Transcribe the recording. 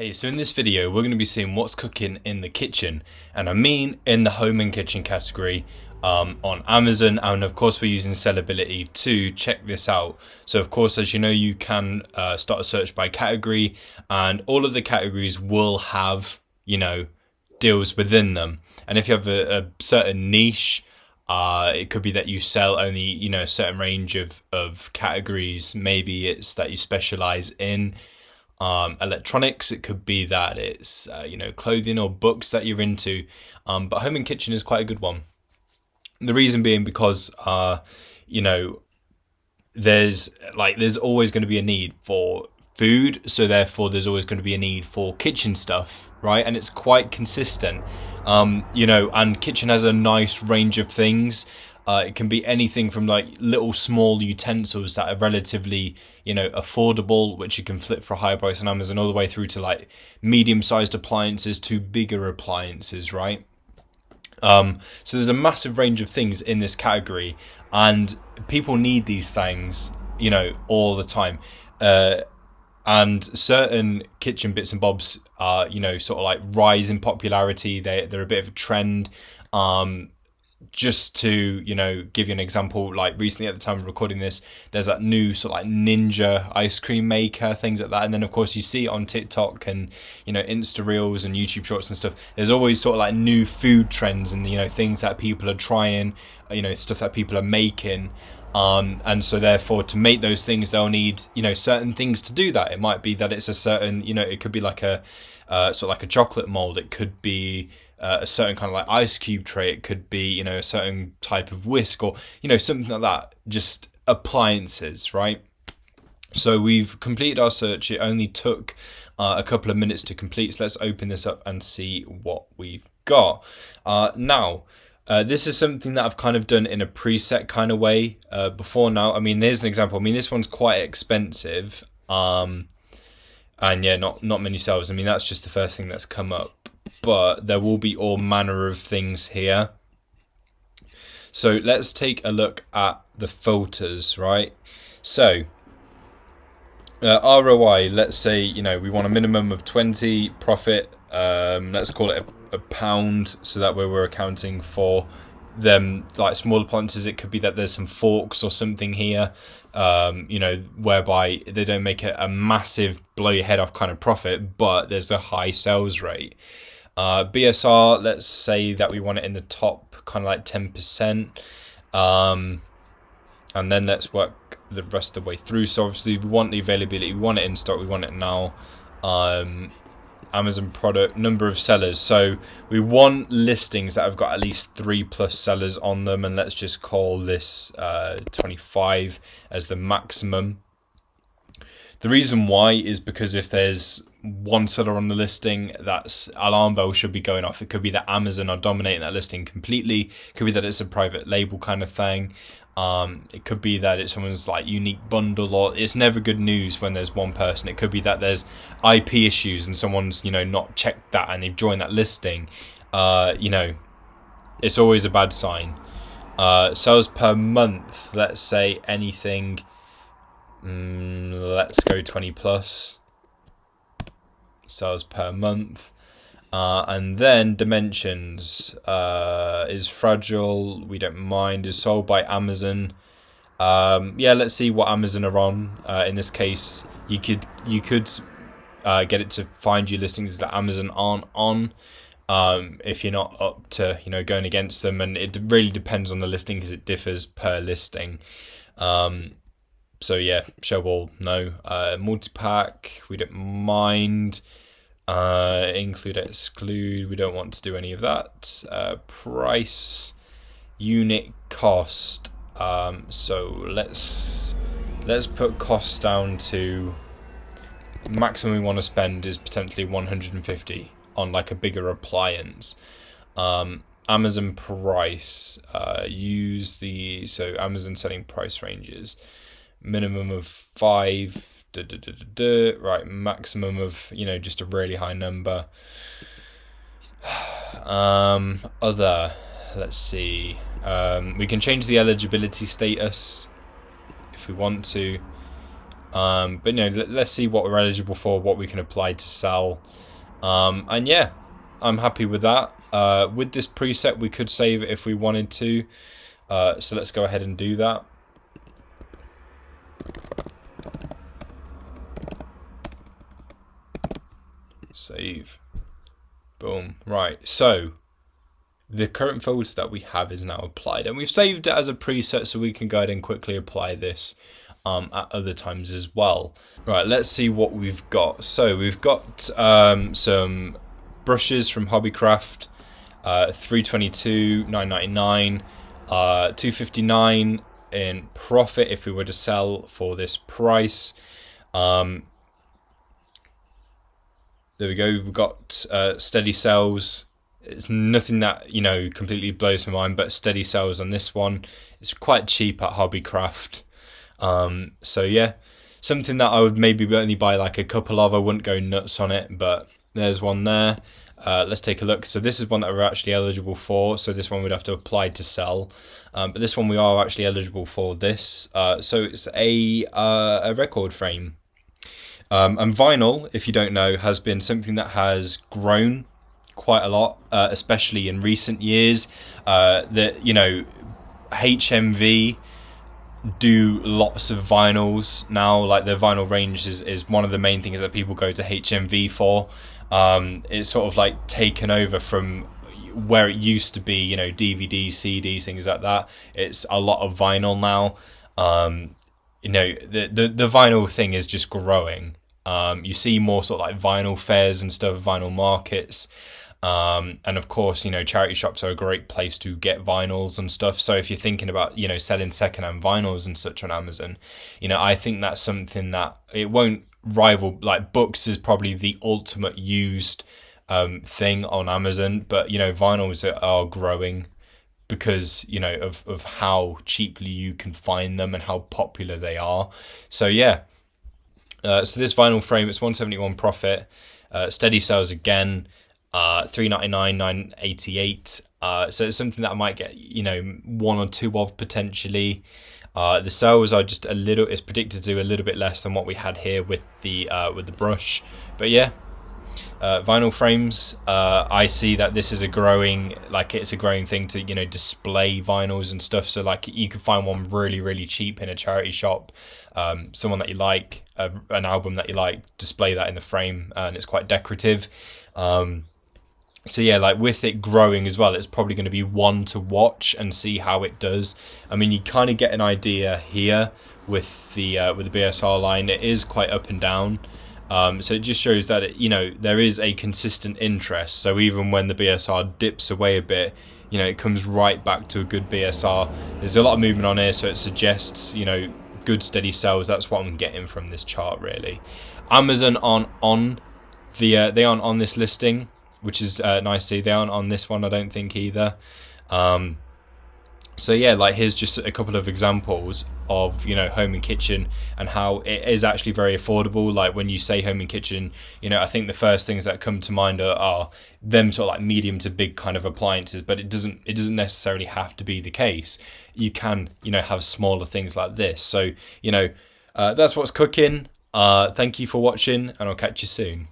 Hey, so in this video we're going to be seeing what's cooking in the kitchen, and I mean in the home and kitchen category on Amazon, and of course we're using Sellerbility to check this out. So of course, as you know, you can start a search by category, and all of the categories will have, deals within them. And if you have a certain niche, it could be that you sell only, a certain range of categories. Maybe it's that you specialize in electronics. It could be that it's clothing or books that you're into, but home and kitchen is quite a good one. The reason being because there's always going to be a need for food, so therefore there's always going to be a need for kitchen stuff, right? And it's quite consistent, and kitchen has a nice range of things. It can be anything from like little small utensils that are relatively, affordable, which you can flip for a higher price on Amazon, all the way through to like medium-sized appliances to bigger appliances, right? So there's a massive range of things in this category, and people need these things, all the time. And certain kitchen bits and bobs are, sort of like rise in popularity. They're a bit of a trend. Just to give you an example, like recently at the time of recording this, there's that new sort of like ninja ice cream maker, things like that. And then of course you see it on TikTok and Insta Reels and YouTube Shorts and stuff. There's always sort of like new food trends and things that people are trying, stuff that people are making. And so therefore, to make those things, they'll need certain things to do that. It might be that it's a certain, it could be like a sort of like a chocolate mold. It could be a certain kind of like ice cube tray. It could be a certain type of whisk, or something like that. Just appliances, right? So we've completed our search. It only took a couple of minutes to complete. So let's open this up and see what we've got. Now, this is something that I've kind of done in a preset kind of way before now. I mean, there's an example. I mean, this one's quite expensive. And yeah, not many sales. I mean, that's just the first thing that's come up. But there will be all manner of things here. So let's take a look at the filters, right? So ROI, let's say, we want a minimum of 20 profit. Let's call it a pound, so that way we're accounting for them like small appliances. It could be that there's some forks or something here, whereby they don't make a massive blow your head off kind of profit, but there's a high sales rate. BSR, let's say that we want it in the top kind of like 10%, and then let's work the rest of the way through. So obviously we want the availability, we want it in stock, we want it now. Amazon product, number of sellers, so we want listings that have got at least 3+ sellers on them, and let's just call this 25 as the maximum. The reason why is because if there's one seller on the listing, that's alarm bell should be going off. It could be that Amazon are dominating that listing completely. It could be that it's a private label kind of thing. It could be that it's someone's like unique bundle, or it's never good news when there's one person. It could be that there's IP issues and someone's not checked that and they've joined that listing. It's always a bad sign. Sales per month, let's say anything. Let's go 20+ sales per month. And then dimensions, is fragile, we don't mind, is sold by Amazon. Let's see what Amazon are on. In this case, you could get it to find you listings that Amazon aren't on, if you're not up to going against them. And it really depends on the listing, because it differs per listing. So yeah, show all, no. Multi-pack, we don't mind. Include, exclude, we don't want to do any of that. Price, unit cost, so let's put costs down to maximum we want to spend is potentially 150 on like a bigger appliance. Amazon price, so Amazon setting price ranges, minimum of 5, right, maximum of just a really high number. Other, let's see, we can change the eligibility status if we want to. But you know, let's see what we're eligible for, what we can apply to sell. And yeah, I'm happy with that. With this preset, we could save it if we wanted to. So let's go ahead and do that. Save. Boom. Right. So the current filter that we have is now applied, and we've saved it as a preset so we can go ahead and quickly apply this at other times as well. Right, let's see what we've got. So we've got some brushes from Hobbycraft, 322, 999, 259 in profit if we were to sell for this price. There we go. We've got steady sales. It's nothing that, you know, completely blows my mind, but steady sales on this one. It's quite cheap at Hobbycraft. So yeah, something that I would maybe only buy like a couple of. I wouldn't go nuts on it, but there's one there. Let's take a look. So this is one that we're actually eligible for. So this one we'd have to apply to sell. But this one we are actually eligible for this. So it's a record frame. And vinyl, if you don't know, has been something that has grown quite a lot, especially in recent years. That, you know, HMV do lots of vinyls now. Like the vinyl range is one of the main things that people go to HMV for. It's sort of like taken over from where it used to be, you know, DVDs, CDs, things like that. It's a lot of vinyl now. You know, the vinyl thing is just growing. You see more sort of like vinyl fairs and stuff, vinyl markets. And of course, you know, charity shops are a great place to get vinyls and stuff. So if you're thinking about, you know, selling secondhand vinyls and such on Amazon, you know, I think that's something that it won't rival. Like books is probably the ultimate used thing on Amazon, but you know, vinyls are growing because, you know, of how cheaply you can find them and how popular they are. So yeah. So this vinyl frame, it's 171 profit, steady sales again, 399, 988. So it's something that I might get, you know, one or two of potentially. The sales are just a little. It's predicted to do a little bit less than what we had here with the brush. But yeah, vinyl frames. I see that this is a growing, like it's a growing thing to, you know, display vinyls and stuff. So like you can find one really, really cheap in a charity shop. Someone that you like, an album that you like, display that in the frame, and it's quite decorative. So yeah, like with it growing as well, it's probably going to be one to watch and see how it does. I mean, you kind of get an idea here with the BSR line. It is quite up and down. So it just shows that it, you know, there is a consistent interest. So even when the BSR dips away a bit, you know, it comes right back to a good BSR. There's a lot of movement on here, so it suggests, you know, good steady sales. That's what I'm getting from this chart, really. Amazon aren't on the they aren't on this listing, which is nice to see. They aren't on this one, I don't think, either. So yeah, like here's just a couple of examples of, you know, home and kitchen and how it is actually very affordable. Like when you say home and kitchen, you know, I think the first things that come to mind are them sort of like medium to big kind of appliances, but it doesn't necessarily have to be the case. You can, you know, have smaller things like this. So, you know, that's what's cooking. Thank you for watching, and I'll catch you soon.